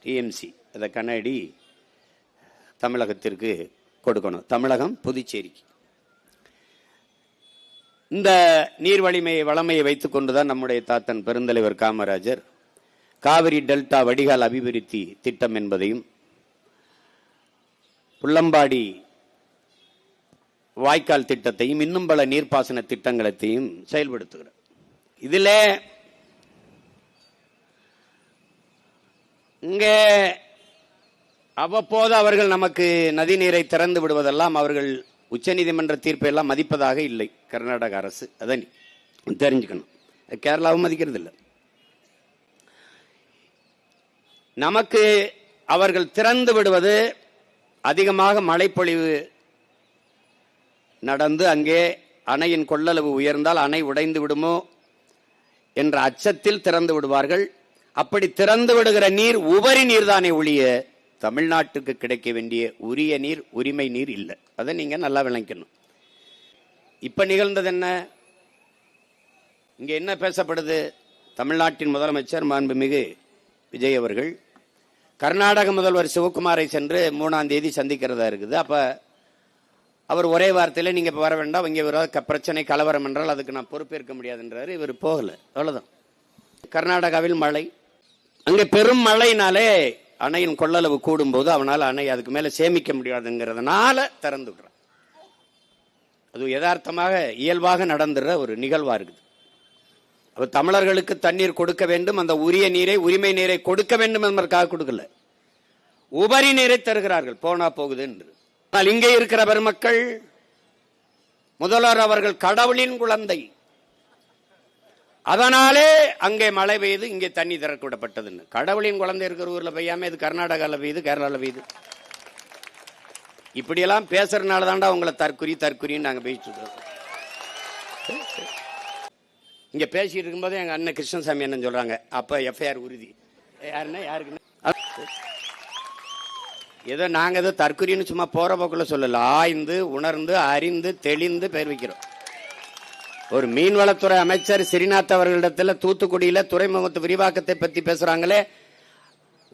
TMC அதை கண்ணாடி தமிழகத்திற்கு கொடுக்கணும். தமிழகம் புதுச்சேரிக்கு. இந்த நீர் வளமையை வைத்துக் கொண்டுதான் நம்முடைய தாத்தன் பெருந்தலைவர் காமராஜர் காவிரி டெல்டா வடிகால் அபிவிருத்தி திட்டம் என்பதையும் புள்ளம்பாடி வாய்க்கால் திட்டத்தையும் இன்னும் பல நீர்ப்பாசன திட்டங்களையும் செயல்படுத்துகிறார். இதில் இங்கே அவ்வப்போது அவர்கள் நமக்கு நதி நீரை திறந்து விடுவதெல்லாம் அவர்கள் உச்சநீதிமன்ற தீர்ப்பை எல்லாம் மதிப்பதாக இல்லை கர்நாடக அரசு. அதை தெரிஞ்சுக்கணும். கேரளாவும் மதிக்கிறது இல்லை. நமக்கு அவர்கள் திறந்து விடுவது அதிகமாக மழைப்பொழிவு நடந்து அங்கே அணையின் கொள்ளளவு உயர்ந்தால் அணை உடைந்து விடுமோ என்ற அச்சத்தில் திறந்து விடுவார்கள். அப்படி திறந்து விடுகிற நீர் உபரி நீர் தானே ஒழிய தமிழ்நாட்டுக்கு கிடைக்க வேண்டிய உரிய நீர் உரிமை நீர் இல்லை. அதை நீங்க நல்லா விளங்கணும். இப்ப நிகழ்ந்தது என்ன? இங்க என்ன பேசப்படுது? தமிழ்நாட்டின் முதலமைச்சர் மாண்புமிகு விஜய் அவர்கள் கர்நாடக முதல்வர் சிவகுமாரை சென்று 3ஆம் தேதி சந்திக்கிறதா இருக்குது. அப்ப அவர் ஒரே வார்த்தையில நீங்க வர வேண்டாம், இங்க பிரச்சனை கலவரம் என்றால் அதுக்கு நான் பொறுப்பேற்க முடியாதுன்றாரு. இவர் போகல. அவ்வளவுதான். கர்நாடகாவில் மழை, அங்க பெரும் மழைனாலே அணையின் கொள்ளளவு கூடும் போது அவனால் அணை அதுக்கு மேல சேமிக்க முடியாதுங்கிறதுனால திறந்து விடுறான். அது யதார்த்தமாக இயல்பாக நடந்துற ஒரு நிகழ்வா இருக்குது. அப்ப தமிழர்களுக்கு தண்ணீர் கொடுக்க வேண்டும், அந்த உரிய நீரை உரிமை நீரை கொடுக்க வேண்டும் என்பதற்காக கொடுக்கல, உபரி நீரை தருகிறார்கள் போனா போகுது என்று. ஆனால் இங்கே இருக்கிற பெருமக்கள் முதல்வர் அவர்கள் கடவுளின் குழந்தை, அதனாலே அங்கே மழை பெய்து இங்கே தண்ணி திறக்க விடப்பட்டதுன்னு. கடவுளின் குழந்தை இருக்கிற ஊர்ல பெய்யாம இது கர்நாடகாவில் பெய்யுது, கேரளாவில் பெய்யுது. இப்படியெல்லாம் பேசுறதுனால தாண்டா உங்களை தற்குறின்னு நாங்க பேசிட்டு இருக்கோம். இங்க பேசிட்டு இருக்கும்போது எங்க அண்ணன் கிருஷ்ணசாமி என்ன சொல்றாங்க, அப்ப எஃப்ஐஆர் உறுதி. யாருன்னா யாருக்கு ஏதோ நாங்க ஏதோ தற்குறின்னு சும்மா போற போக்குள்ள சொல்லல, ஆய்ந்து உணர்ந்து அறிந்து தெளிந்து பெயர் வைக்கிறோம். ஒரு மீன்வளத்துறை அமைச்சர் ஸ்ரீநாத் அவர்களிடத்துல தூத்துக்குடியில துறைமுகத்து விரிவாக்கத்தை பத்தி பேசுறாங்களே,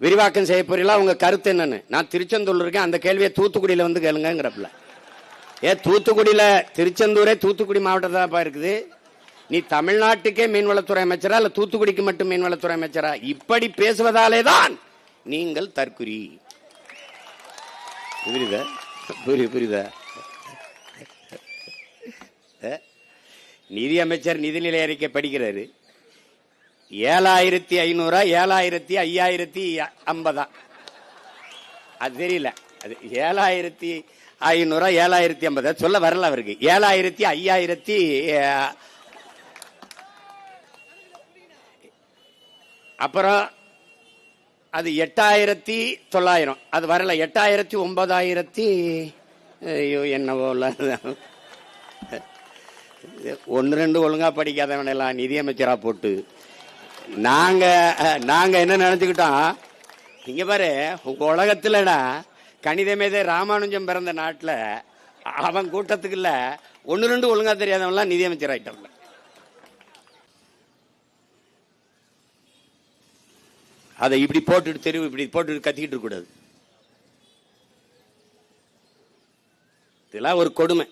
விரிவாக்கம் செய்ய போறீங்களா, உங்க கருத்து என்னன்னு. நான் திருச்செந்தூர்ல இருக்கேன், அந்த கேள்வியை தூத்துக்குடியில வந்து கேளுங்கிறப்பல. தூத்துக்குடியில திருச்செந்தூரே தூத்துக்குடி மாவட்டத்தான் இருக்குது. நீ தமிழ்நாட்டுக்கே மீன்வளத்துறை அமைச்சரா இல்ல தூத்துக்குடிக்கு மட்டும் மீன்வளத்துறை அமைச்சரா? இப்படி பேசுவதாலே தான் நீங்கள் தற்குறி. புரியுதா? நிதி அமைச்சர் நிதிநிலை அறிக்கை படிக்கிறாரு. 7500 7550 அது தெரியல. அது 7500 7050 சொல்ல வரல அவருக்கு. 7500 அப்புறம் அது 8900 அது வரல. 8000 என்னவோ 1-2 ஒழுங்கா படிக்காதவன் எல்லாம் நிதியமைச்சரா போட்டு நாங்க என்ன நினைச்சுக்கிட்டோம், இங்க பாரு உலகத்துலடா கணிதமேதை ராமானுஜம் பிறந்த நாட்டுல அவன் கூட்டத்துக்கு இல்ல 1-2 ஒழுங்கா தெரியாதவன்லாம் நிதியமைச்சர் ஆயிட்டோம்ல. அதை இப்படி போட்டுட்டு தெருவு இப்படி போட்டுட்டு கத்திக்கிட்டு இருக்க கூடாது. இதெல்லாம் ஒரு கொடுமை.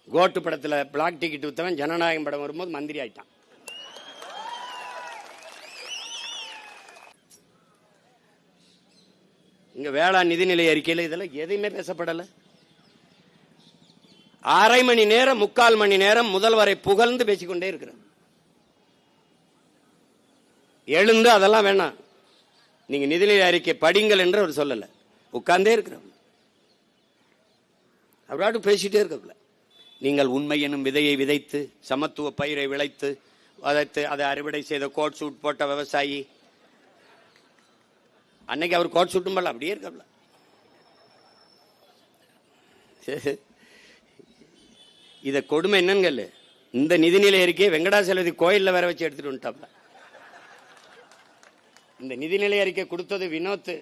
கோட்டு படத்துல பிளாக் டிக்கெட் வித்தவன் ஜனநாயகம் படம் வரும்போது மந்திரி ஆயிட்டான். இங்க வேளாண் நிதிநிலை அறிக்கையில் இதெல்லாம் எதையுமே பேசப்படல. 1/2 மணி நேரம் 3/4 மணி நேரம் முதல்வரை புகழ்ந்து பேசிக்கொண்டே இருக்கிறார். எழுந்து அதெல்லாம் வேணாம், நீங்க நிதிநிலை அறிக்கை படிங்கள் என்று அவர் சொல்லல, உட்கார்ந்தே இருக்கிற அவராட்டு பேசிட்டே இருக்க. நீங்கள் உண்மை எனும் விதையை விதைத்து சமத்துவ பயிரை விளைத்து அதை அறுவடை செய்த கோட் சூட் போட்ட விவசாயி, அன்னைக்கு அவர் கோட் சூட்டும் போல அப்படியே இருக்க. இத கொடுமை என்னன்னு, இந்த நிதிநிலை அறிக்கையை வெங்கடாசலபதி கோயில்ல வேற வச்சு எடுத்துட்டு வந்துட்டாப்ல. இந்த நிதிநிலை அறிக்கை கொடுத்தது வினோத்,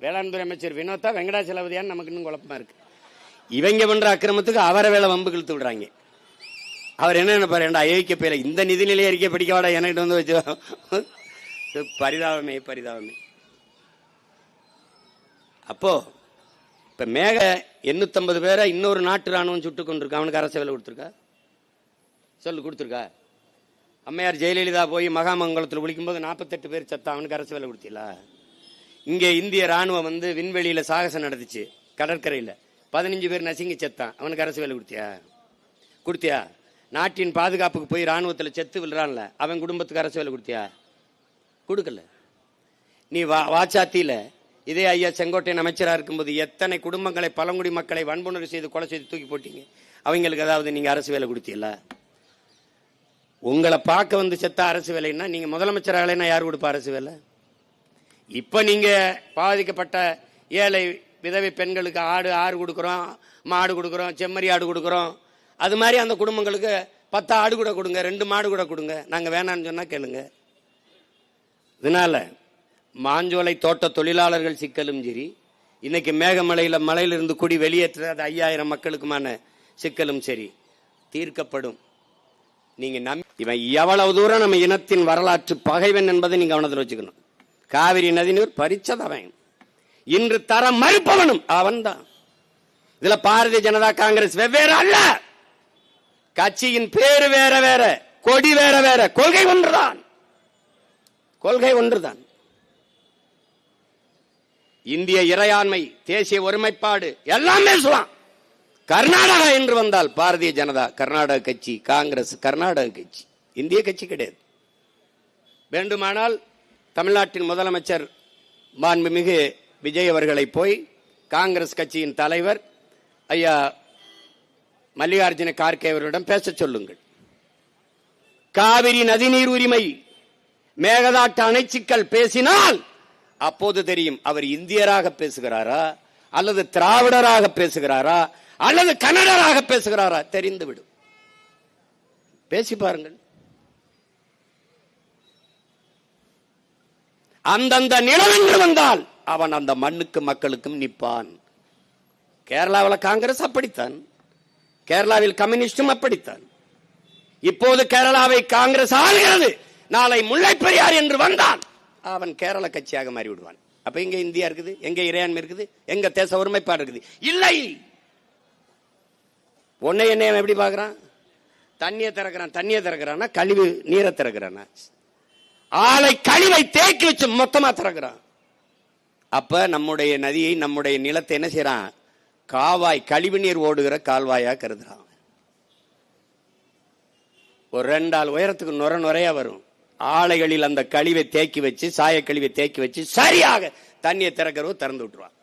வேளாண் துறை அமைச்சர் வினோத்தா வெங்கடாசலபதியான்னு நமக்கு இன்னும் குழப்பமா இருக்கு. இவங்க பண்ற அக்கிரமத்துக்கு அவரை வேலை வம்பு இழுத்து விடுறாங்க. அவர் என்ன நினைப்பாரு, அயோக்கிய பேர இந்த நிதிநிலை அறிக்கை படிக்கவாடா என்கிட்ட வந்து வச்சு பரிதாபமே பரிதாபமே. அப்போ இப்ப மேக 850 பேரை இன்னொரு நாட்டு ராணுவம் சுட்டு கொண்டிருக்கா. அவனுக்கு அரசு வேலை கொடுத்துருக்கா? சொல்லு, கொடுத்துருக்கா? அம்மையார் ஜெயலலிதா போய் மகாமங்கலத்தில் விழிக்கும்போது 48 பேர் சத்தா. அவனுக்கு அரசு வேலை கொடுத்தீங்களா? இங்கே இந்திய ராணுவம் வந்து விண்வெளியில சாகசம் நடந்துச்சு, கடற்கரையில் 15 பேர் நசுங்கி செத்தான். அவனுக்கு அரசு வேலை கொடுத்தியா? கொடுத்தியா? நாட்டின் பாதுகாப்புக்கு போய் ராணுவத்தில் செத்து விழுறான்ல, அவன் குடும்பத்துக்கு அரசு வேலை கொடுத்தியா? கொடுக்கல. நீ வாச்சாத்தியில இதே ஐயா செங்கோட்டையன் அமைச்சராக இருக்கும்போது எத்தனை குடும்பங்களை, பழங்குடி மக்களை வன்புணர்வு செய்து கொலை செய்து தூக்கி போட்டீங்க. அவங்களுக்கு ஏதாவது நீங்க அரசு வேலை கொடுத்தீங்களா? உங்களை பார்க்க வந்து செத்த அரசு வேலைன்னா நீங்க முதலமைச்சராகலைன்னா யார் கொடுப்பா அரசு வேலை? இப்ப நீங்க பாதிக்கப்பட்ட ஏழை விதவை பெண்களுக்கு ஆடு கொடுக்குறோம், மாடு கொடுக்குறோம், செம்மறி ஆடு கொடுக்குறோம். அது மாதிரி அந்த குடும்பங்களுக்கு 10 ஆடு கூட கொடுங்க, 2 மாடு கூட கொடுங்க. நாங்க வேணான்னு சொன்னா கேளுங்க. இதனால மாஞ்சோலை தோட்ட தொழிலாளர்கள் சிக்கலும் சரி, இன்னைக்கு மேகமலையில மலையிலிருந்து குடி வெளியேற்றாத 5000 மக்களுக்குமான சிக்கலும் சரி தீர்க்கப்படும். நீங்க இவன் எவ்வளவு தூரம் நம்ம இனத்தின் வரலாற்று பகைவன் என்பதை நீங்க கவனத்தில் வச்சுக்கணும். காவிரி நதிநீர் பறிச்சதவன், இன்று தர மறுப்பவனும் அவன் தான். இதுல பாரதிய ஜனதா காங்கிரஸ் வெவ்வேறு அல்ல. கட்சியின் பேரு வேற வேற, கொடி வேற வேற, கொள்கை ஒன்றுதான். கொள்கை ஒன்றுதான். இந்திய இறையாண்மை, தேசிய ஒருமைப்பாடு எல்லாம் பேசலாம். கர்நாடகா என்று வந்தால் பாரதிய ஜனதா கர்நாடக கட்சி, காங்கிரஸ் கர்நாடக கட்சி, இந்திய கட்சி கிடையாது. வேண்டுமானால் தமிழ்நாட்டின் முதலமைச்சர் மாண்புமிகு விஜய் அவர்களை போய் காங்கிரஸ் கட்சியின் தலைவர் ஐயா மல்லிகார்ஜுன கார்கே அவர்களிடம் பேச சொல்லுங்கள். காவிரி நதிநீர் உரிமை, மேகதாட்டு அணைச்சிக்கல் பேசினால் அப்போது தெரியும் அவர் இந்தியராக பேசுகிறாரா அல்லது திராவிடராக பேசுகிறாரா அல்லது கன்னடராக பேசுகிறாரா தெரிந்துவிடும். பேசி பாருங்கள். அந்தந்த நிலவென்று வந்தால் அவன் அந்த மண்ணுக்கு மக்களுக்கும் நிற்பான். கேரளாவில் காங்கிரஸ் அப்படித்தான், கேரளாவில் கம்யூனிஸ்டும் அப்படித்தான். இப்போது கேரளாவை காங்கிரஸ் ஆளுகிறது. நாளை முல்லை பெரியார் என்று வந்தான் அவன் கேரள கட்சியாக மாறிவிடுவான். அப்ப எங்க இந்தியா இருக்குது? எங்க இறையாண்மை இருக்குது? எங்க தேச ஒருமைப்பாடு இருக்குது? இல்லை. உன்னை என்ன எப்படி பாக்குறான்? தண்ணியை திறக்கிறான், கழிவு நீரை திறக்கிறான், ஆலை கழிவை தேக்கி வச்சு மொத்தமா திறக்கிறான். அப்ப நம்முடைய நதியை, நம்முடைய நிலத்தை என்ன செய்யறான்? காவாய், கழிவு நீர் ஓடுகிற கால்வாயா கருதுறான். ஒரு 2 ஆள் உயரத்துக்கு நுரையா வரும். ஆலைகளில் அந்த கழிவை தேக்கி வச்சு, சாய கழிவை தேக்கி வச்சு சரியாக தண்ணியை திறக்கிறவோ திறந்து விட்டுருவான்.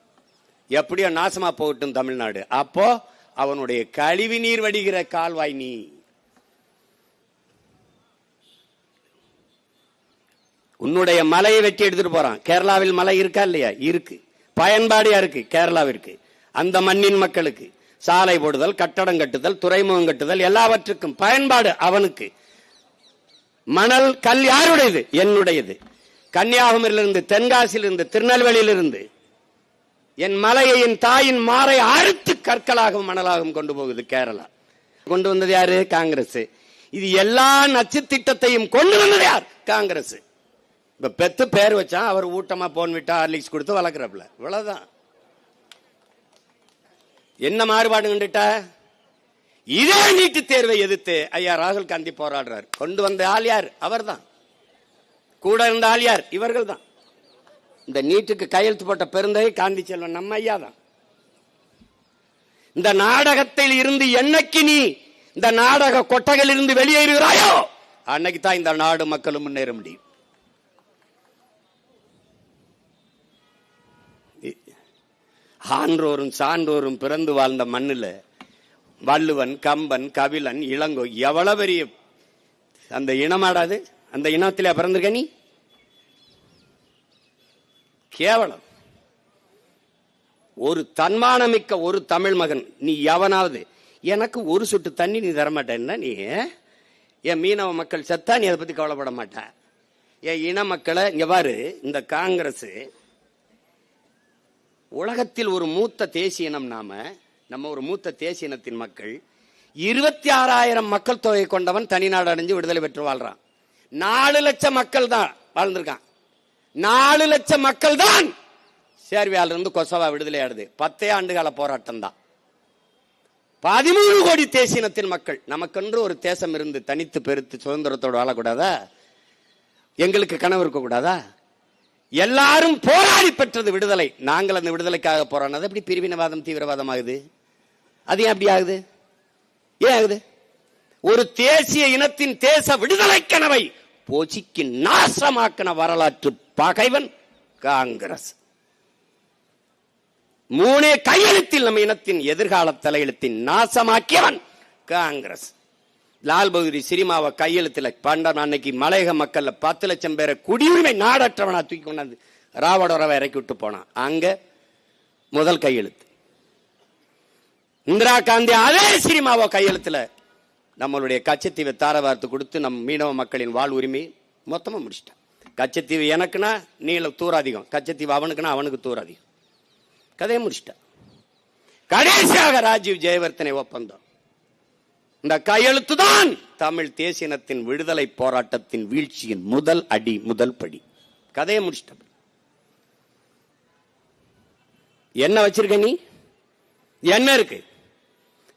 எப்படியோ நாசமா போகட்டும் தமிழ்நாடு. அப்போ அவனுடைய கழிவு நீர் வடிகிற கால்வாய் நீ. உன்னுடைய மலையை வெட்டி எடுத்துட்டு போறான். கேரளாவில் மலை இருக்கா இல்லையா? இருக்கு. பயன்பாடியா இருக்கு கேரளாவிற்கு. அந்த மண்ணின் மக்களுக்கு சாலை போடுதல், கட்டடம் கட்டுதல், துறைமுகம் கட்டுதல் எல்லாவற்றுக்கும் பயன்பாடு அவனுக்கு. மணல் கல் யாருடையது? என்னுடையது. கன்னியாகுமரியிலிருந்து, தென்காசியிலிருந்து, திருநெல்வேலியிலிருந்து என் மலையை, என் தாயின் மாறை அறுத்து கற்களாகவும் மணலாகவும் கொண்டு போகுது கேரளா. கொண்டு வந்தது யாரு? காங்கிரஸ். இது எல்லா நச்சு திட்டத்தையும் கொண்டு வந்தது யார்? காங்கிரஸ். இப்ப பெத்து பேர் வச்சா அவர் ஊட்டமா போன் விட்டா ஹார்லிக்ஸ் கொடுத்து வளர்க்கிறப்பல, இவ்வளவுதான். என்ன மாறுபாடு கண்டுட்டா? இதே நீட்டு தேர்வை எதிர்த்து ஐயா ராகுல் காந்தி போராடுறார். கொண்டு வந்த ஆள் யார்? அவர் தான். கூட இருந்த ஆள் யார்? இவர்கள் தான். இந்த நீட்டுக்கு கையெழுத்து போட்ட பெருந்தகை காந்தி செல்வன் நம்ம ஐயா தான். இந்த நாடகத்தில் இருந்து என்னைக்கு நீ இந்த நாடக கொட்டகையில் இருந்து வெளியேறுகிறாயோ அன்னைக்கு தான் இந்த நாடு மக்களும் முன்னேற முடியும். ஆன்றோரும் சான்றோரும் பிறந்து வாழ்ந்த மண்ணில் வள்ளுவன், கம்பன், கபிலன், இளங்கோ எவ்வளவு பெரிய அந்த இனமாடாது? அந்த இனத்திலே பிறந்திருக்க நீ? கேவலம். ஒரு தன்மானமிக்க ஒரு தமிழ் மகன் நீ எவனாவது எனக்கு ஒரு சொட்டு தண்ணி நீ தரமாட்டேன்னா, நீ என் மீனவ மக்கள் செத்தா நீ அதை பத்தி கவலைப்பட மாட்ட. என் இன மக்களை இங்க பாரு. இந்த காங்கிரஸ் உலகத்தில் ஒரு மூத்த தேசிய இனம். நம்ம ஒரு மூத்த தேசிய இனத்தின் மக்கள். 26,000 மக்கள் தொகை கொண்டவன் தனிநாடு அடைஞ்சு விடுதலை பெற்று வாழ்றான். 4 லட்சம் மக்கள் தான் வாழ்ந்திருக்கான். 4 லட்சம் மக்கள் தான் சேர்பியால இருந்து கொசவா விடுதலை ஆடுது. 10 ஆண்டுகால போராட்டம் தான். 13 கோடி தேசியத்தின் மக்கள். நமக்கென்று ஒரு தேசம் இருந்து தனித்து பெருத்து சுதந்திரத்தோடு வாழக்கூடாதா? எங்களுக்கு கனவு இருக்க கூடாதா? எல்லாரும் போராடி பெற்றது விடுதலை. நாங்கள் அந்த விடுதலைக்காக போராடினது எப்படி பிரிவினவாதம் தீவிரவாதம் ஆகுது? அது ஏன் அப்படி ஆகுது? ஏன் ஆகுது? ஒரு தேசிய இனத்தின் தேச விடுதலை கனவை போச்சிக்கு நாசமாக்கின வரலாற்று பகைவன் காங்கிரஸ். 3 கையெழுத்தில் நம்ம இனத்தின் எதிர்கால தலையெழுத்தின் நாசமாக்கியவன் காங்கிரஸ். லால் பகதூர் சிரிமாவை கையெழுத்துல அன்னைக்கு மலையக மக்கள் 10 லட்சம் பேரை குடியுரிமை நாடற்றவனா தூக்கி கொண்டாந்து ராவடோரவை இறக்கி விட்டு போனான். அங்க முதல் கையெழுத்து. இந்திரா காந்தி அதே சிரிமாவை கையெழுத்துல நம்மளுடைய கச்சத்தீவை தாரவார்த்து கொடுத்து நம் மீனவ மக்களின் வாழ் உரிமை மொத்தமா முடிச்சிட்டான். கச்சத்தீவு எனக்குன்னா நீல தூராதிகம், கச்சத்தீவு அவனுக்குன்னா அவனுக்கு தூராதிகம். கதையை முடிச்சிட்டான். கடைசியாக ராஜீவ் ஜெயவர்தனை ஒப்பந்தம். இந்த கையெழுத்து தான் தமிழ் தேசியத்தின் விடுதலை போராட்டத்தின் வீழ்ச்சியின் முதல் அடி, முதல் படி. கதையை முடிச்சிட்ட. என்ன வச்சிருக்க நீ? என்ன இருக்கு?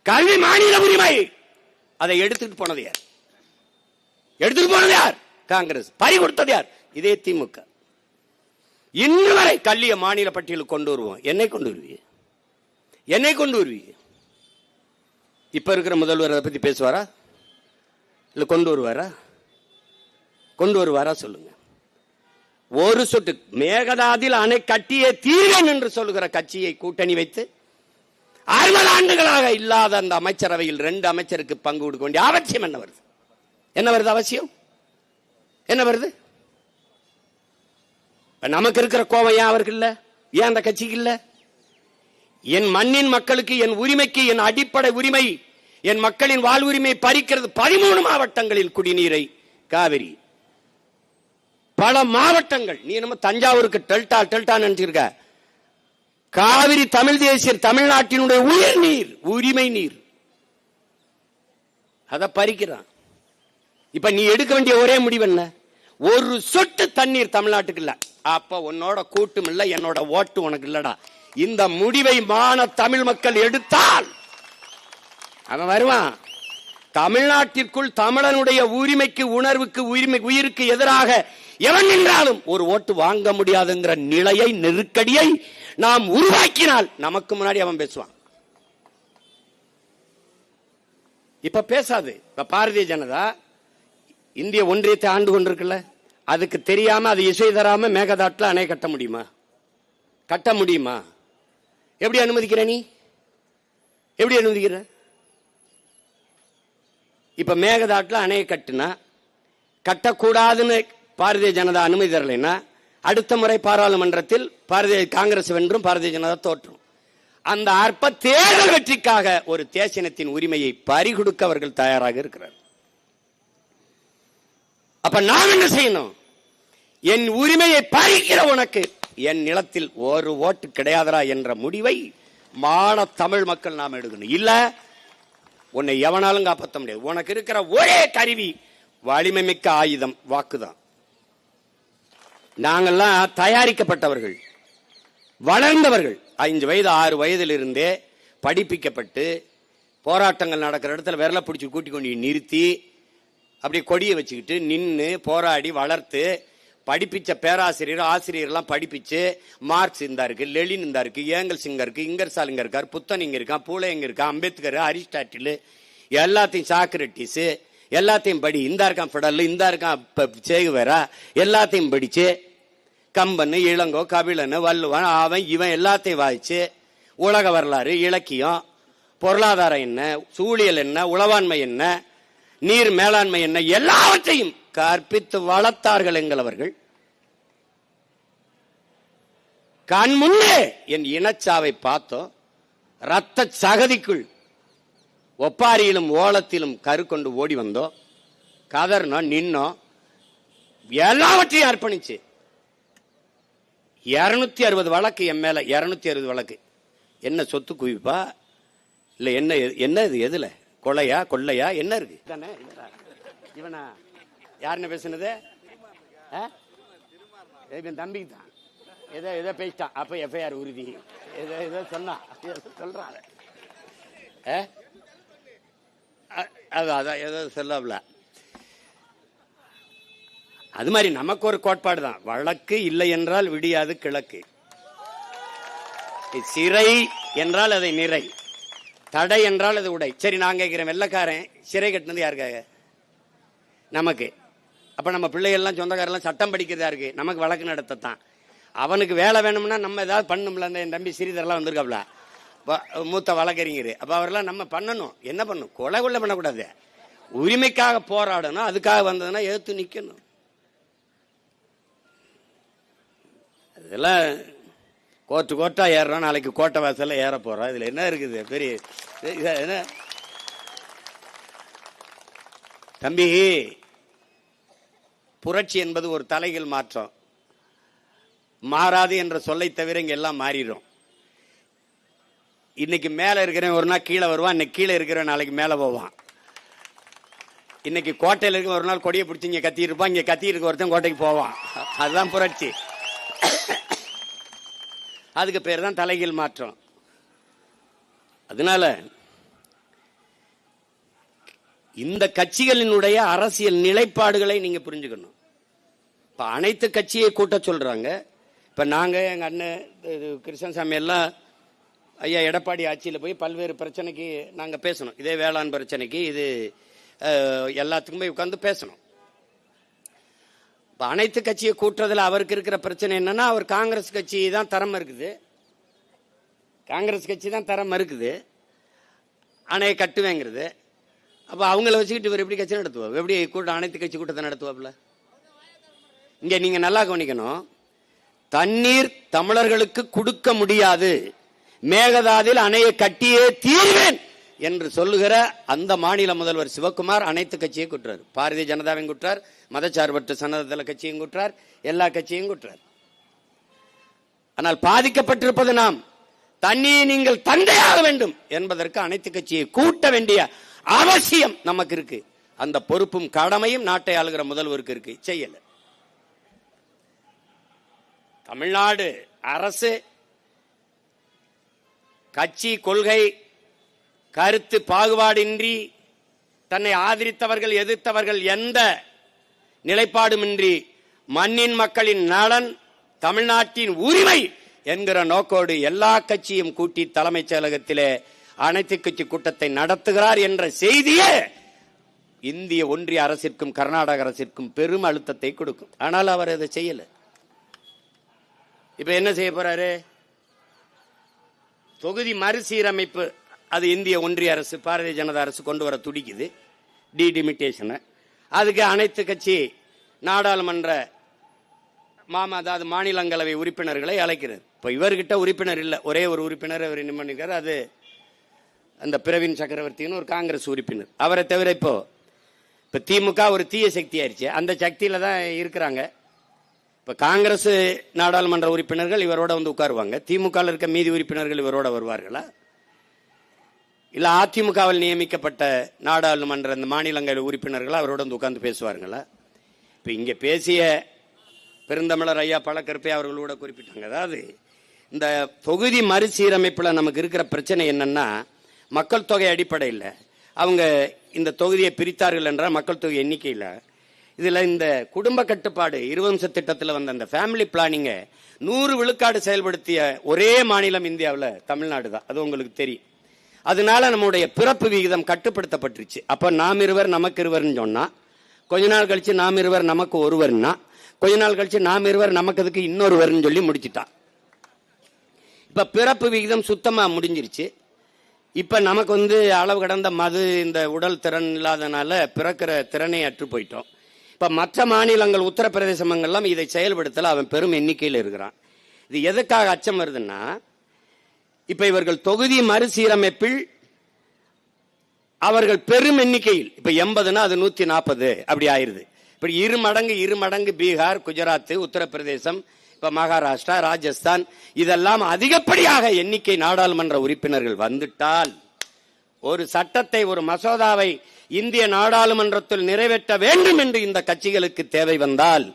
கல்வி மாநில உரிமை. அதை எடுத்துட்டு போனது யார்? எடுத்துட்டு போனது யார்? காங்கிரஸ். பறி கொடுத்தது யார்? இதே திமுக. இன்று வரை கல்விய மாநில பட்டியலுக்கு கொண்டு வருவோம். என்னை கொண்டு வருவீங்க? என்னை கொண்டு வருவீங்க? இப்ப இருக்கிற முதல்வர் அதை பத்தி பேசுவாரா? இல்ல கொண்டு வருவாரா? கொண்டு வருவாரா சொல்லுங்க. ஒரு சொட்டு மேகதாதில் அணை கட்டியே தீர்வேன் என்று சொல்லுகிற கட்சியை கூட்டணி வைத்து 60 ஆண்டுகளாக இல்லாத அந்த அமைச்சரவையில் 2 அமைச்சருக்கு பங்கு கொடுக்க வேண்டிய அவசியம் என்ன வருது? என்ன வருது அவசியம்? என்ன வருது? நமக்கு இருக்கிற கோபம் ஏன் அவருக்கு இல்ல? ஏன் அந்த கட்சிக்கு இல்ல? என் மண்ணின் மக்களுக்கு, என் உரிமைக்கு, என் அடிப்படை உரிமை, என் மக்களின் வாழ்வுரிமை பறிக்கிறது. 13 மாவட்டங்களில் குடிநீரை காவிரி. பல மாவட்டங்கள். நீ நம்ம தஞ்சாவூருக்கு டெல்டா நினைச்சிருக்க. காவிரி தமிழ் தேசிய தமிழ்நாட்டினுடைய உயிர் நீர், உரிமை நீர். அதை பறிக்கிறான். இப்ப நீ எடுக்க வேண்டிய ஒரே முடிவு என்ன? ஒரு சொட்டு தண்ணீர் தமிழ்நாட்டுக்கு இல்ல. அப்ப உன்னோட கூட்டும் இல்ல, என்னோட ஓட்டு உனக்கு இல்லடா. இந்த முடிவை மான தமிழ் மக்கள் எடுத்தால் அவன் வருவான். தமிழ்நாட்டிற்குள் தமிழனுடைய உரிமைக்கு, உணர்வுக்கு, உயிருக்கு எதிராக எவன் நின்றாலும் ஒரு ஓட்டு வாங்க முடியாதுங்கிற நிலையை, நெருக்கடியை நாம் உருவாக்கினால் நமக்கு முன்னாடி அவன் பேசுவான். இப்ப பேசாது. இப்ப பாரதிய ஜனதா இந்திய ஒன்றியத்தை ஆண்டு கொண்டிருக்குல்ல, அதுக்கு தெரியாம அது இசை தராம மேகதாட்டுல அணை கட்ட முடியுமா? கட்ட முடியுமா? எப்படி அனுமதிக்கிற நீ? எப்படி அனுமதிக்கிற? இப்ப மேகதாட்டுல அணையை கட்டுனா, கட்டக்கூடாதுன்னு பாரதிய ஜனதா அனுமதி தரலைன்னா அடுத்த முறை பாராளுமன்றத்தில் காங்கிரஸ் வென்றும் பாரதிய ஜனதா தோற்றும். அந்த அற்ப தேர்தல் வெற்றிக்காக ஒரு தேசியத்தின் உரிமையை பறிகொடுக்க அவர்கள் தயாராக இருக்கிறார். அப்ப நாம் என்ன செய்யணும்? என் உரிமையை பறிக்கிற உனக்கு என் நிலத்தில் ஒரு ஓட்டு கிடையாதரா என்ற முடிவை மான தமிழ் மக்கள் நாம் எடுக்கணும். இல்ல உன்னை எவனாலும் காப்பாற்ற முடியாது. உனக்கு இருக்கிற ஒரே கருவி, வலிமை மிக்க ஆயுதம், வாக்குதான். நாங்கள்லாம் தயாரிக்கப்பட்டவர்கள், வளர்ந்தவர்கள். 5 வயது 6 வயதில் இருந்தே படிப்பிக்கப்பட்டு போராட்டங்கள் நடக்கிற இடத்துல விரல பிடிச்சி கூட்டி கொண்டு நிறுத்தி அப்படியே கொடியை வச்சுக்கிட்டு நின்று போராடி வளர்த்து படிப்பிச்ச பேராசிரியர் ஆசிரியர்லாம் படிப்பிச்சு மார்க்ஸ் இந்தா இருக்கு, லெலின் இந்தா இருக்கு, ஏங்கல்ஸ் இங்க இருக்கு, இங்கர்சால் இங்க இருக்காரு, புத்தன் இங்க இருக்கான், பூலே இங்க இருக்கான், அம்பேத்கர், அரிஸ்டாட்டில், எல்லாத்தையும் சாக்ரட்டிஸ் எல்லாத்தையும் படி. இந்தா இருக்கான் பிடல், இந்தா இருக்கான் சேகுவேரா, எல்லாத்தையும் படிச்சு கம்பன், இளங்கோ, கபிலன், வள்ளுவன், அவன் இவன் எல்லாத்தையும் வாய்ச்சு உலக வரலாறு, இலக்கியம், பொருளாதாரம் என்ன, சூழியல் என்ன, உளவாண்மை என்ன, நீர் மேலாண்மை என்ன, எல்லாவற்றையும் கற்பித்து வளர்த்தார்கள் எங்களவர்கள். கண் முன்னே என் இனச்சாவை பார்த்தோம். ரத்த சகதிக்குள் ஒப்பாரியிலும் ஓலத்திலும் கரு கொண்டு ஓடி வந்தோம். கதர்னோம், நின்னோம், எல்லாவற்றையும் அர்ப்பணிச்சு 260 வழக்கு என் மேல. 260 வழக்கு. என்ன சொத்து குவிப்பா இல்ல என்ன இது? எதுல கொலையா கொள்ளையா என்ன இருக்கு? இவனா யாருன்னு பேசுனது? என் தம்பிக்கு தான் ஏதோ பேசிட்டான். அப்ப எஃப்ஐஆர் உறுதி ஏதோ சொன்னான் சொல்றான். அதான் ஏதோ சொல்லல. அது மாதிரி நமக்கு ஒரு கோட்பாடு தான், வழக்கு இல்லை என்றால் விடியாது கிழக்கு, சிறை என்றால் அதை நிறை, தடை என்றால் அது உடை. சரி நான் கேட்கிறேன், வெள்ளக்காரன் சிறை கட்டினது யாருக்காக? நமக்கு. அப்ப நம்ம பிள்ளைகள்லாம் சொந்தக்காரெல்லாம் சட்டம் படிக்கிறதா இருக்கு, நமக்கு வழக்கு நடத்தத்தான். அவனுக்கு வேலை வேணும்னா நம்ம ஏதாவது பண்ணணும்ல. என் தம்பி ஸ்ரீதரெல்லாம் வந்திருக்காப்ல, மூத்த வழக்கறிஞர். அப்ப அவரெல்லாம் நம்ம பண்ணணும். என்ன பண்ணணும்? கொலை பண்ணக்கூடாது, உரிமைக்காக போராடணும். அதுக்காக வந்ததுன்னா எதிர்த்து நிக்கணும். இதெல்லாம் கோர்ட்டா ஏறுறோம், நாளைக்கு கோட்டை வாசல்ல ஏற போறோம். இதுல என்ன இருக்குது பெரிய? என்ன தம்பி, புரட்சி என்பது ஒரு தலைகள் மாற்றம். மாறாது என்ற சொல்லை தவிர இங்க எல்லாம் மாறிடும். இன்னைக்கு மேல இருக்கிறவன் ஒரு நாள் கீழே வருவான், இன்னைக்கு கீழே இருக்கிறவன் நாளைக்கு மேல போவான். இன்னைக்கு கோட்டையில் இருக்க ஒரு நாள் கொடியை பிடிச்சி இங்க கத்தி இருப்பான், இங்க கத்தி இருக்க ஒருத்தன் கோட்டைக்கு போவான். அதுதான் புரட்சி. அதுக்கு பேர் தான் தலைகீழ் மாற்றம். அதனால இந்த கட்சிகளினுடைய அரசியல் நிலைப்பாடுகளை நீங்க புரிஞ்சுக்கணும். இப்ப அனைத்து கட்சியை கூட்ட சொல்றாங்க. இப்ப நாங்க எங்க அண்ணன் கிருஷ்ணசாமி எல்லாம் ஐயா எடப்பாடி ஆட்சியில் போய் பல்வேறு பிரச்சனைக்கு நாங்க பேசணும். இதே வேளாண் பிரச்சனைக்கு இது எல்லாத்துக்கும் போய் உட்கார்ந்து பேசணும். இப்ப அனைத்து கட்சியை கூட்டுறதுல அவருக்கு இருக்கிற பிரச்சனை என்னன்னா, அவர் காங்கிரஸ் கட்சி தான் தரம் இருக்குது, காங்கிரஸ் கட்சி தான் தரம் இருக்குது, அணையை கட்டுவேங்கிறது. அப்ப அவங்கள வச்சுக்கிட்டு இவர் எப்படி கட்சி நடத்துவார்? எப்படி கூட்டம் அனைத்து கட்சி கூட்டத்தை நடத்துவாப்ல? இங்க நீங்க நல்லா கவனிக்கணும். தண்ணீர் தமிழர்களுக்கு கொடுக்க முடியாது, மேகதாதில் அணையை கட்டியே தீர்வேன் என்று சொல்லுகிற அந்த மாநில முதல்வர் சிவகுமார் அனைத்து கட்சியை குற்றார். பாரதிய ஜனதாவையும் குற்றார், மதச்சார்பற்ற சனதள கட்சியும் குற்றார், எல்லா கட்சியும் குற்றார். ஆனால் பாதிக்கப்பட்டிருப்பது நாம். தண்ணியை நீங்கள் தந்தையாக வேண்டும் என்பதற்கு அனைத்து கட்சியை கூட்ட வேண்டிய அவசியம் நமக்கு இருக்கு. அந்த பொறுப்பும் கடமையும் நாட்டை ஆளுகிற முதல்வருக்கு இருக்கு, செய்யல. தமிழ்நாடு அரசு கட்சி கொள்கை கருத்து பாகுபாடின்றி தன்னை ஆதரித்தவர்கள் எதிர்த்தவர்கள் எந்த நிலைப்பாடுமின்றி மண்ணின் மக்களின் நலன், தமிழ்நாட்டின் உரிமை என்கிற நோக்கோடு எல்லா கட்சியும் கூட்டி தலைமைச் செயலகத்திலே அனைத்து கட்சி கூட்டத்தை நடத்துகிறார் என்ற செய்தியே இந்திய ஒன்றிய அரசிற்கும் கர்நாடக அரசிற்கும் பெரும் அழுத்தத்தை கொடுக்கும். ஆனால் அவர் அதை செய்யல. இப்ப என்ன செய்ய போறாரு? தொகுதி மறுசீரமைப்பு, அது இந்திய ஒன்றிய அரசு பாரதிய ஜனதா அரசு கொண்டு வர துடிக்குது, டிலிமிட்டேஷன். அதுக்கு அனைத்து கட்சி நாடாளுமன்ற அதாவது மாநிலங்களவை உறுப்பினர்களை அழைக்கிறது. இப்ப இவர்கிட்ட உறுப்பினர் இல்லை, ஒரே ஒரு உறுப்பினர் அவர் என்ன பண்ணிருக்காரு, அது அந்த பிரவீன் சக்கரவர்த்தின்னு ஒரு காங்கிரஸ் உறுப்பினர். அவரை தவிர இப்போ திமுக ஒரு தீய சக்தி ஆயிடுச்சு, அந்த சக்தியில தான் இருக்கிறாங்க. இப்ப காங்கிரஸ் நாடாளுமன்ற உறுப்பினர்கள் இவரோட வந்து உட்காருவாங்க, திமுக இருக்க மீதி உறுப்பினர்கள் இவரோட வருவார்களா? இல்ல அதிமுகவில் நியமிக்கப்பட்ட நாடாளுமன்ற இந்த மாநிலங்களவை உறுப்பினர்கள் அவரோட வந்து உட்கார்ந்து பேசுவார்களா? இப்ப இங்க பேசிய பெருந்தமிழர் ஐயா பழக்கருப்பை அவர்களோட குறிப்பிட்டாங்க. அதாவது இந்த தொகுதி மறுசீரமைப்புல நமக்கு இருக்கிற பிரச்சனை என்னன்னா, மக்கள் தொகை அடிப்படையில் அவங்க இந்த தொகுதியை பிரித்தார்கள் என்றால் மக்கள் தொகை எண்ணிக்கையில். இதுல இந்த குடும்ப கட்டுப்பாடு 20 திட்டத்தில் வந்த அந்த ஃபேமிலி பிளானிங்க 100 விழுக்காடு செயல்படுத்திய ஒரே மாநிலம் இந்தியாவில் தமிழ்நாடு தான். அது உங்களுக்கு தெரியும். அதனால நம்முடைய பிறப்பு விகிதம் கட்டுப்படுத்தப்பட்டுருச்சு. அப்ப நாம் இருவர் நமக்கு இருவர்னு சொன்னா, கொஞ்ச நாள் கழிச்சு நாம் இருவர் நமக்கு ஒருவர்னா, கொஞ்ச நாள் கழிச்சு நாம் இருவர் நமக்கு அதுக்கு இன்னொருவர்னு சொல்லி முடிச்சுட்டான். இப்ப பிறப்பு விகிதம் சுத்தமா முடிஞ்சிருச்சு. இப்ப நமக்கு வந்து அளவு கடந்த மது, இந்த உடல் திறன் இல்லாதனால பிறக்கிற திறனை அற்று போயிட்டோம். இப்ப மற்ற மாநிலங்கள் உத்தரப்பிரதேசங்கள்லாம் இதை செயல்படுத்தல, அவன் பெரும் எண்ணிக்கையில் இருக்கிறான். இது எதுக்காக அச்சம் வருதுன்னா, இப்ப இவர்கள் தொகுதி மறுசீரமைப்பில் அவர்கள் பெரும் எண்ணிக்கையில், இப்ப 80னா அது 140 அப்படி ஆயிருது. இப்படி இரு மடங்கு பீகார், குஜராத், உத்தரப்பிரதேசம், இப்ப மகாராஷ்டிரா, ராஜஸ்தான், இதெல்லாம் அதிகப்படியாக எண்ணிக்கை நாடாளுமன்ற உறுப்பினர்கள் வந்துட்டால், ஒரு சட்டத்தை, ஒரு மசோதாவை இந்திய நாடாளுமன்றத்தில் நிறைவேற்ற வேண்டும் என்று இந்த கட்சிகளுக்கு தேவை வந்தால்,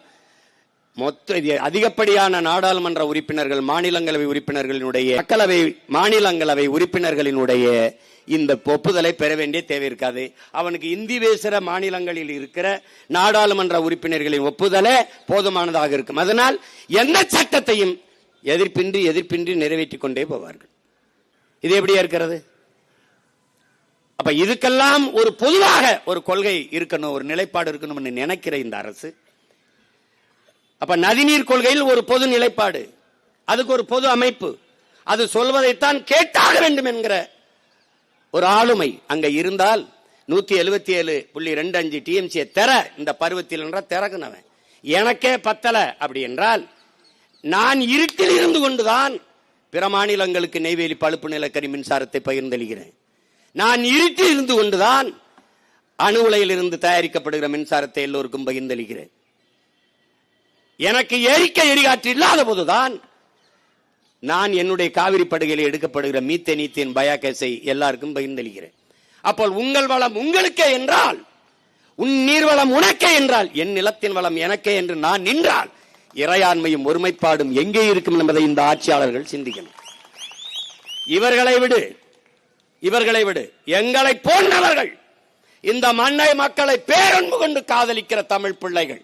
அதிகப்படியான நாடாளுமன்ற உறுப்பினர்கள், மாநிலங்களவை உறுப்பினர்களினுடைய, மக்களவை மாநிலங்களவை உறுப்பினர்களினுடைய இந்த ஒப்புதலை பெற வேண்டிய தேவை இருக்காது. அவனுக்கு இந்தி பேசுகிற மாநிலங்களில் இருக்கிற நாடாளுமன்ற உறுப்பினர்களின் ஒப்புதலே போதுமானதாக இருக்கும். அதனால் எந்த சட்டத்தையும் எதிர்ப்பின்றி நிறைவேற்றிக் கொண்டே போவார்கள். இது எப்படியா இருக்கிறது? அப்ப இதுக்கெல்லாம் ஒரு பொதுவாக ஒரு கொள்கை இருக்கணும், ஒரு நிலைப்பாடு இருக்கணும் நினைக்கிற இந்த அரசு. அப்ப நதிநீர் கொள்கையில் ஒரு பொது நிலைப்பாடு, அதுக்கு ஒரு பொது அமைப்பு, அது சொல்வதைத்தான் கேட்டாக வேண்டும் என்கிற ஒரு ஆளுமை அங்க இருந்தால் 177.25 டிஎம்சியை தெர இந்த பருவத்தில் என்றால் திறக்குனவன் எனக்கே பத்தல அப்படி என்றால், நான் இருட்டில் இருந்து கொண்டுதான் பிற மாநிலங்களுக்கு நெய்வேலி பழுப்பு நிலக்கரி மின்சாரத்தை பகிர்ந்தளிக்கிறேன். நான் இருட்டில் இருந்து கொண்டுதான் அணு உலையில் இருந்து தயாரிக்கப்படுகிற மின்சாரத்தை எல்லோருக்கும் பகிர்ந்தளிக்கிறேன். எனக்கு எரிகாற்று இல்லாத போதுதான் நான் என்னுடைய காவிரி படுகையில் எடுக்கப்படுகிற மீத்தேன் பயோகேஸை எல்லாருக்கும் பகிர்ந்தளிக்கிறேன். அப்போ உங்கள் வளம் உங்களுக்கே என்றால், உன் நீர்வளம் உனக்கே என்றால், என் நிலத்தின் வளம் எனக்கே என்று நான் நின்றால் இறையாண்மையும் ஒருமைப்பாடும் எங்கே இருக்கும் என்பதை இந்த ஆட்சியாளர்கள் சிந்திக்கணும். இவர்களை விடு எங்களை போன்றவர்கள், இந்த மண்ணை மக்களை பேரன்பு கொண்டு காதலிக்கிற தமிழ் பிள்ளைகள்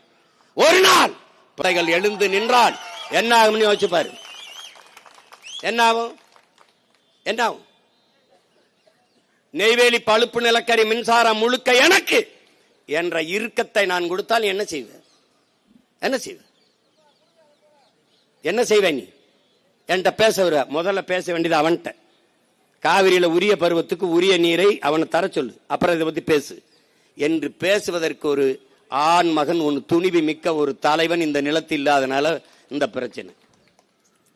ஒரு நாள் பிள்ளைகள் எழுந்து நின்றால் என்ன ஆகும் யோசிச்சு பாரு. என்ன ஆகும்? நெய்வேலி பழுப்பு நிலக்கரி மின்சாரம் முழுக்க எனக்கு என்ற இறுக்கத்தை நான் கொடுத்தால் என்ன செய்வேன்? என்ன செய்வேன்? நீ என்கிட்ட பேச முதல்ல பேச வேண்டியது அவன்கிட்ட. காவிரியில உரிய பருவத்துக்கு உரிய நீரை அவனை தர சொல்லு, அப்புறம் இதை பத்தி பேசு என்று பேசுவதற்கு ஒரு ஆண் மகன், ஒன்று துணிவு மிக்க ஒரு தலைவன் இந்த நிலத்தில் இல்லாதனால இந்த பிரச்சனை.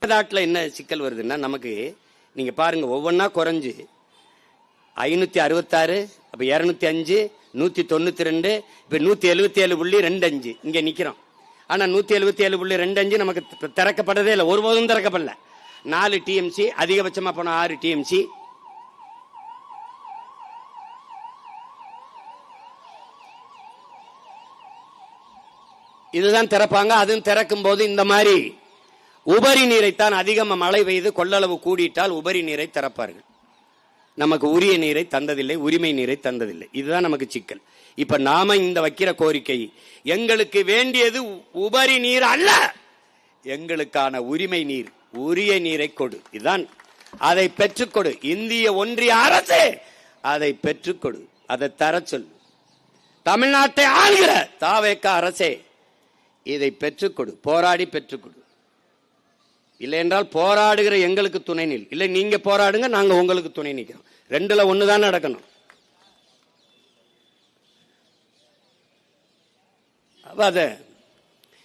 நாட்டில் என்ன சிக்கல் வருதுன்னா, நமக்கு நீங்க பாருங்க ஒவ்வொன்னா குறைஞ்சு 566, அப்ப 205, 192, இப்ப 177.25 இங்க நிக்கிறோம். ஆனா 177.25 நமக்கு திறக்கப்பட்டதே இல்லை, ஒருபோதும் திறக்கப்படல. 4 டிஎம்சி அதிகபட்சமா போன 6 டிஎம்சி. இதுதான் திறப்பாங்க. அதுவும் திறக்கும் போது இந்த மாதிரி உபரி நீரைத்தான், அதிகமா மழை பெய்து கொள்ளளவு கூடிட்டால் உபரி நீரை திறப்பார்கள். நமக்கு உரிய நீரை தந்ததில்லை, உரிமை நீரை தந்ததில்லை. இதுதான் நமக்கு சிக்கல். இப்ப நாம இந்த வைக்கிற கோரிக்கை, எங்களுக்கு வேண்டியது உபரி நீர் அல்ல, எங்களுக்கான உரிமை நீர், உரிய நீரை கொடு. இதுதான். அதை பெற்றுக்கொடு. இந்திய ஒன்றிய அரசு அதை பெற்றுக்கொடு, அதை தர சொல். தமிழ்நாட்டை ஆள்கிற தாவேக அரசே இதை பெற்றுக்கொடு, போராடி பெற்றுக்கொடு. இல்லை என்றால் போராடுகிற எங்களுக்கு துணை நில். இல்லை நீங்க போராடுங்க, நாங்க உங்களுக்கு துணை நிற்கிறோம். ரெண்டுல ஒண்ணுதான் நடக்கணும். அத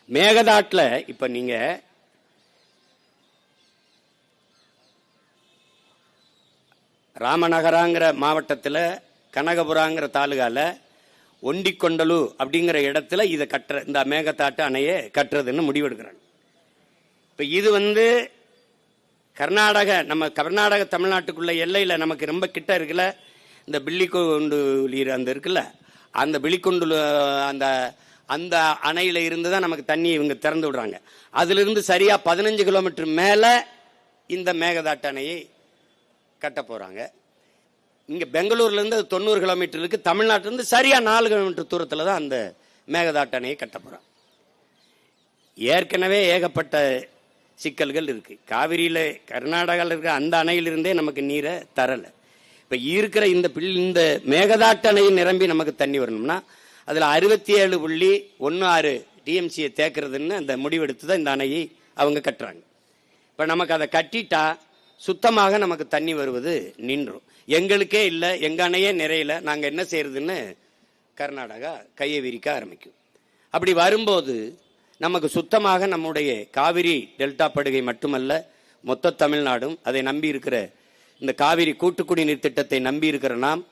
மேகதாட்டுல இப்ப நீங்க ராமநகராங்கிற மாவட்டத்தில், கனகபுராங்கிற தாலுகால ஒண்டிக்கொண்டலு அப்படிங்கிற இடத்துல இதை கட்டுற, இந்த மேகதாட்டு அணையை கட்டுறதுன்னு முடிவெடுக்கிறாங்க. இப்ப இது கர்நாடக, நம்ம கர்நாடக தமிழ்நாட்டுக்குள்ள எல்லையில நமக்கு ரொம்ப கிட்ட இருக்குல்ல, இந்த பில்லிக்கொண்டு அந்த இருக்குல்ல, அந்த பில்லிக்கொண்டு அந்த அந்த அணையில இருந்து தான் நமக்கு தண்ணி இவங்க திறந்து விடுறாங்க. அதுல இருந்து சரியா 15 கிலோமீட்டர் மேல இந்த மேகதாட்டு அணையை கட்ட போறாங்க. இங்க பெங்களூர்ல இருந்து 90 கிலோமீட்டர் இருக்கு. தமிழ்நாட்டில இருந்து சரியா 4 கிலோமீட்டர் தூரத்துல தான் அந்த மேகதாட்டு அணையை கட்ட போறாங்க. ஏற்கனவே ஏகப்பட்ட சிக்கல்கள் இருக்கு. காவிரியில கர்நாடகாவில் இருக்கிற அந்த அணையிலிருந்தே நமக்கு நீரை தரல. இப்ப இருக்கிற இந்த மேகதாட்டு அணையை நிரம்பி நமக்கு தண்ணி வரணும்னா அதுல 67.16 டிஎம்சியை தேக்கிறதுன்னு அந்த முடிவெடுத்து தான் இந்த அணையை அவங்க கட்டுறாங்க. இப்ப நமக்கு அதை கட்டிட்டா சுத்தமாக நமக்கு தண்ணி வருவது நின்றும். எங்களுக்கே இல்லை, எங்க அணையே நிறையல, நாங்க என்ன செய்யறதுன்னு கர்நாடகா கையை விரிக்க ஆரம்பிக்கும். அப்படி வரும்போது நமக்கு சுத்தமாக நம்முடைய காவிரி டெல்டா படுகை மட்டுமல்ல, மொத்த தமிழ்நாடும் அதை நம்பி இருக்கிற இந்த காவிரி கூட்டுக்குடிநீர் திட்டத்தை நம்பி இருக்கிற நாம்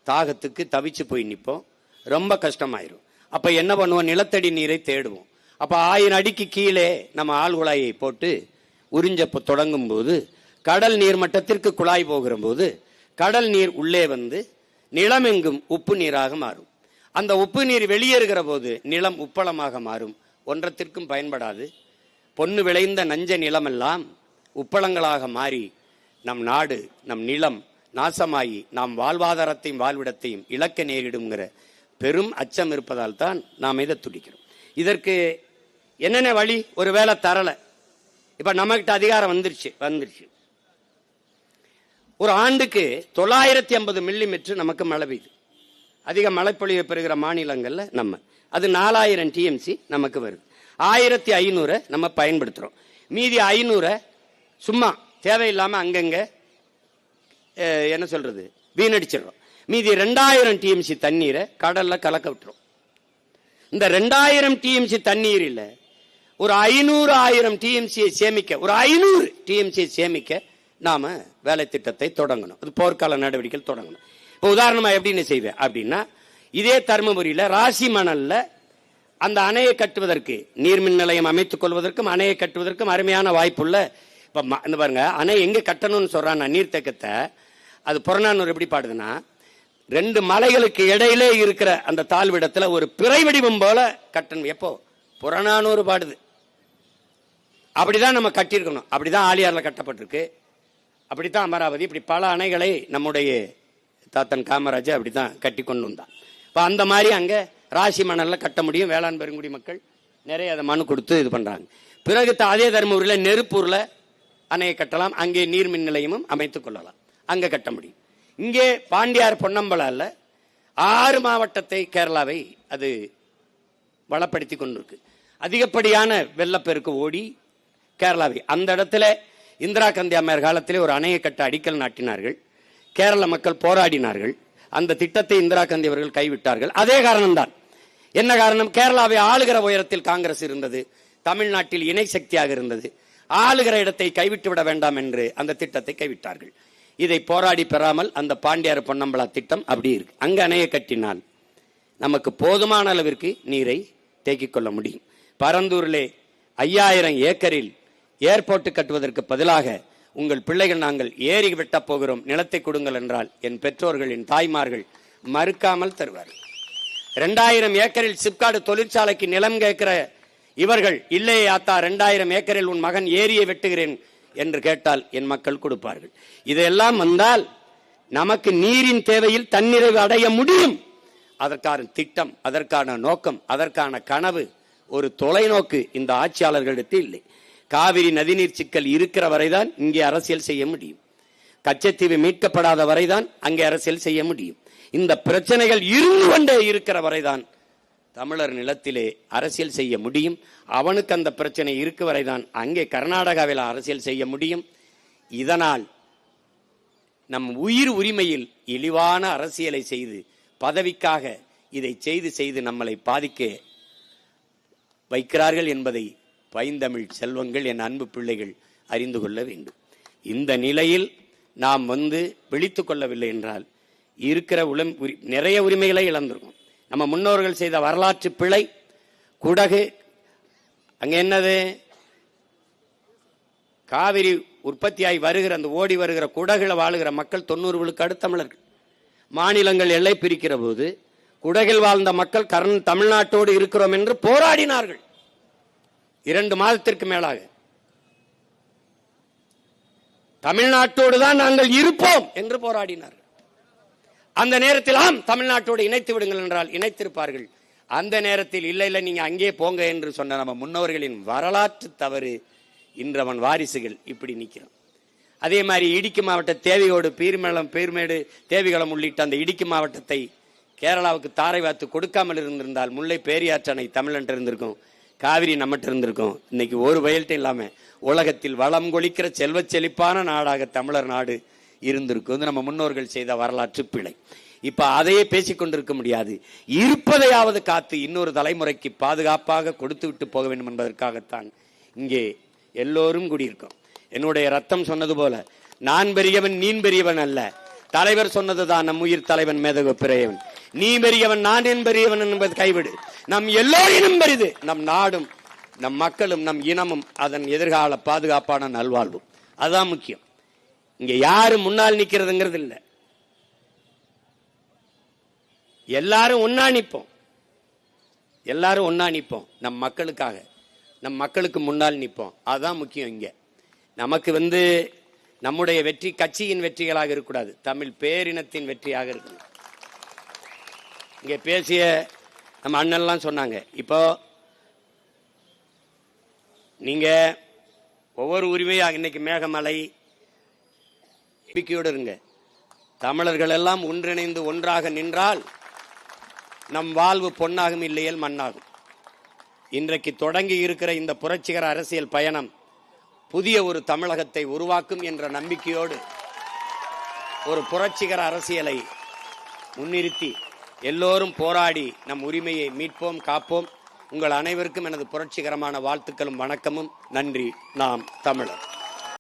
தாகத்துக்கு தவிச்சு போய் நிற்போம். ரொம்ப கஷ்டமாயிரும். அப்ப என்ன பண்ணுவோம்? நிலத்தடி நீரை தேடுவோம். அப்ப 1000 அடிக்கு கீழே நம்ம ஆழ்குழாயை போட்டு உறிஞ்ச தொடங்கும் போது, கடல் நீர் மட்டத்திற்கு குழாய் போகிற போது கடல் நீர் உள்ளே வந்து நிலம் எங்கும் உப்பு நீராக மாறும். அந்த உப்பு நீர் வெளியேறுகிற போது நிலம் உப்பளமாக மாறும், ஒன்றத்திற்கும் பயன்படாது. பொன்னு விளைந்த நஞ்ச நிலமெல்லாம் உப்பளங்களாக மாறி நம் நாடு, நம் நிலம் நாசமாகி நாம் வாழ்வாதாரத்தையும் வாழ்விடத்தையும் இழக்க நேரிடுங்கிற பெரும் அச்சம் இருப்பதால் தான் நாம் இதை துடிக்கிறோம். இதற்கு என்னென்ன வழி? ஒரு வேளை தரல, இப்ப நம்மகிட்ட அதிகாரம் வந்துருச்சு. ஒரு ஆண்டுக்கு 950 மில்லிமீட்டர் நமக்கு மழை பெய்யுது. அதிக மழைப்பொழிவை பெறுகிற மாநிலங்கள்ல நம்ம அது 4000 டிஎம்சி நமக்கு வருது. 1500 நம்ம பயன்படுத்துறோம். மீதி 500 சும்மா தேவையில்லாம அங்கங்க என்ன சொல்றது வீணடிச்சிடறோம். மீதி 2000 டிஎம்சி தண்ணீரை கடல்ல கலக்க விட்டுரும். இந்த 2000 டிஎம்சி தண்ணீரில் ஒரு 500,000 டிஎம்சியை சேமிக்க, ஒரு 500 டிஎம்சியை சேமிக்க நாம வேலை திட்டத்தை தொடங்கணும். அது போர்க்கால நடவடிக்கை தொடங்கணும். இப்போ உதாரணமா எப்படின்னு செய்வேன் அப்படின்னா, இதே தருமபுரியில ராசி மணல்ல அந்த அணையை கட்டுவதற்கு, நீர்மின் நிலையம் அமைத்துக் கொள்வதற்கும் அணையை கட்டுவதற்கும் அருமையான வாய்ப்புள்ள. இப்ப பாருங்க, அணை எங்க கட்டணும்னு சொல்றான் நீர்த்தேக்கத்தை, அது புறநானூறு எப்படி பாடுதுன்னா, 2 மலைகளுக்கு இடையிலே இருக்கிற அந்த தாழ்விடத்துல ஒரு பிறை வடிவம் போல கட்டணும். எப்போ? புறநானூறு பாடுது. அப்படிதான் நம்ம கட்டியிருக்கணும். அப்படிதான் ஆலியார்ல கட்டப்பட்டிருக்கு, அப்படித்தான் அமராவதி, இப்படி பல அணைகளை நம்முடைய தாத்தன் காமராஜர் அப்படித்தான் கட்டி கொண்டு வந்தான். இப்ப அந்த மாதிரி அங்க ராசி மணல்ல கட்ட முடியும். வேளாண் பெருங்குடி மக்கள் நிறைய அதை மனு கொடுத்து இது பண்றாங்க. பிறகு அதே தருமபுரியில நெருப்பூர்ல அணையை கட்டலாம், அங்கே நீர்மின் நிலையமும் அமைத்துக் கொள்ளலாம், அங்க கட்ட முடியும். இங்கே பாண்டியார் பொன்னம்பலால 6 மாவட்டத்தை கேரளாவை அது வளப்படுத்தி கொண்டிருக்கு. அதிகப்படியான வெள்ளப்பெருக்கு ஓடி கேரளாவை அந்த இடத்துல இந்திரா காந்தி அம்மையார் காலத்திலே ஒரு அணையை கட்ட அடிக்கல் நாட்டினார்கள். கேரள மக்கள் போராடினார்கள். அந்த திட்டத்தை இந்திரா காந்தி அவர்கள் கைவிட்டார்கள். அதே காரணம்தான். என்ன காரணம்? கேரளாவை ஆளுகிற உயரத்தில் காங்கிரஸ் இருந்தது, தமிழ்நாட்டில் இணை சக்தியாக இருந்தது. ஆளுகிற இடத்தை கைவிட்டு விட வேண்டாம் என்று அந்த திட்டத்தை கைவிட்டார்கள். இதை போராடி பெறாமல் அந்த பாண்டியார் பொன்னம்பலா திட்டம் அப்படி இருக்கு. அங்க அணையை கட்டினால் நமக்கு போதுமான அளவிற்கு நீரை தேக்கிக் கொள்ள முடியும். பரந்தூரிலே 5000 ஏக்கரில் ஏர்போர்ட் கட்டுவதற்கு பதிலாக உங்கள் பிள்ளைகள் நாங்கள் ஏறி வெட்ட போகிறோம், நிலத்தை கொடுங்கள் என்றால் என் பெற்றோர்கள், என் தாய்மார்கள் மறுக்காமல் தருவார்கள். 2000 ஏக்கரில் சிப்காடு தொழிற்சாலைக்கு நிலம் கேட்கிற இவர்கள், இல்லையே ஆத்தா 2000 ஏக்கரில் உன் மகன் ஏரியை வெட்டுகிறேன் என்று கேட்டால் என் மக்கள் கொடுப்பார்கள். இதெல்லாம் வந்தால் நமக்கு நீரின் தேவையில் தன்னிறைவு அடைய முடியும். அதற்கான திட்டம், அதற்கான நோக்கம், அதற்கான கனவு, ஒரு தொலைநோக்கு இந்த ஆட்சியாளர்களிடத்தில் இல்லை. காவிரி நதிநீர் சிக்கல் இருக்கிற வரைதான் இங்கே அரசியல் செய்ய முடியும். கச்சத்தீவு மீட்கப்படாத வரைதான் அங்கே அரசியல் செய்ய முடியும். இந்த பிரச்சனைகள் இருந்து கொண்டே இருக்கிற வரைதான் தமிழர் நிலத்திலே அரசியல் செய்ய முடியும். அவனுக்கு அந்த பிரச்சனை இருக்கு வரைதான் அங்கே கர்நாடகாவில் அரசியல் செய்ய முடியும். இதனால் நம் உயிர் உரிமையில் இழிவான அரசியலை செய்து பதவிக்காக இதை செய்து நம்மளை பாதிக்க வைக்கிறார்கள் என்பதை பைந்தமிழ் செல்வங்கள், என் அன்பு பிள்ளைகள் அறிந்து கொள்ள வேண்டும். இந்த நிலையில் நாம் விழித்துக் கொள்ளவில்லை என்றால் இருக்கிற நிறைய உரிமைகளை இழந்திருக்கும். நம்ம முன்னோர்கள் செய்த வரலாற்று பிழை. குடகு அங்க என்னது, காவிரி உற்பத்தியாகி வருகிற அந்த ஓடி வருகிற குடகுல வாழுகிற மக்கள் 90 விழுக்காடு தமிழர்கள். மாநிலங்கள் எல்லை பிரிக்கிற போது குடகில் வாழ்ந்த மக்கள் தமிழ்நாட்டோடு இருக்கிறோம் என்று போராடினார்கள். 2 மாதத்திற்கு மேலாக தமிழ்நாட்டோடு தான் நாங்கள் இருப்போம் என்று போராடினார்கள். அந்த நேரத்தில் ஆம் தமிழ்நாட்டோடு இணைத்து விடுங்கள் என்றால் இணைத்திருப்பார்கள். அந்த நேரத்தில் இல்லை நீங்க அங்கே போங்க என்று சொன்ன நம்ம முன்னோர்களின் வரலாற்று தவறு இன்றவன் வாரிசுகள் இப்படி நிற்கிறான். அதே மாதிரி இடுக்கி மாவட்ட தேவையோடு பீர்மேடு தேவிகளம் உள்ளிட்ட அந்த இடுக்கி மாவட்டத்தை கேரளாவுக்கு தாரை வாத்து கொடுக்காமல் இருந்திருந்தால் முல்லை பேரியாற்றணை தமிழன் இருந்திருக்கும், காவிரி நம்மகிட்ட இருந்திருக்கும். இன்னைக்கு ஒரு வயல்கிட்ட இல்லாம உலகத்தில் வளம் கொளிக்கிற செல்வ செழிப்பான நாடாக தமிழர் நாடு இருந்திருக்கும். நம்ம முன்னோர்கள் செய்த வரலாற்று பிழை. இப்ப அதையே பேசிக்கொண்டிருக்க முடியாது. இருப்பதையாவது காத்து இன்னொரு தலைமுறைக்கு பாதுகாப்பாக கொடுத்து விட்டு போக வேண்டும் என்பதற்காகத்தான் இங்கே எல்லோரும் கூடியிருக்கோம். என்னுடைய ரத்தம் சொன்னது போல நான் பெரியவன் நீ பெரியவன் அல்ல. தலைவர் சொன்னதுதான், நம் உயிர் தலைவன் மேதகு பிறையவன். நீ பெரியவன் நான் என் பெரியவன் என்பது கைவிடு. நம் எல்லோரினும் பெரிது நம் நாடும், நம் மக்களும், நம் இனமும், அதன் எதிர்கால பாதுகாப்பான நல்வாழ்வும். அதுதான் முக்கியம். இங்க யாரும் முன்னால் நிக்கிறதுங்கிறது இல்லை. எல்லாரும் ஒன்னா நிற்போம். எல்லாரும் ஒன்னா நிற்போம், நம் மக்களுக்காக, நம் மக்களுக்கு முன்னால் நிற்போம். அதுதான் முக்கியம். இங்க நமக்கு நம்முடைய வெற்றி கட்சியின் வெற்றிகளாக இருக்கக்கூடாது, தமிழ் பேரினத்தின் வெற்றியாக இருக்கணும். இங்க பேசிய நம்ம அண்ணன்லாம் சொன்னாங்க. இப்போ நீங்க ஒவ்வொரு உரிமையாக இன்னைக்கு மேகமலை நம்பிக்கையோடு இருங்க. தமிழர்கள் எல்லாம் ஒன்றிணைந்து ஒன்றாக நின்றால் நம் வாழ்வு பொன்னாகும், இல்லையேல் மண்ணாகும். இன்றைக்கு தொடங்கி இருக்கிற இந்த புரட்சிகர அரசியல் பயணம் புதிய ஒரு தமிழகத்தை உருவாக்கும் என்ற நம்பிக்கையோடு ஒரு புரட்சிகர அரசியலை முன்னிறுத்தி எல்லோரும் போராடி நம் உரிமையை மீட்போம், காப்போம். உங்கள் அனைவருக்கும் எனது புரட்சிகரமான வாழ்த்துக்களும் வணக்கமும். நன்றி. நாம் தமிழர்.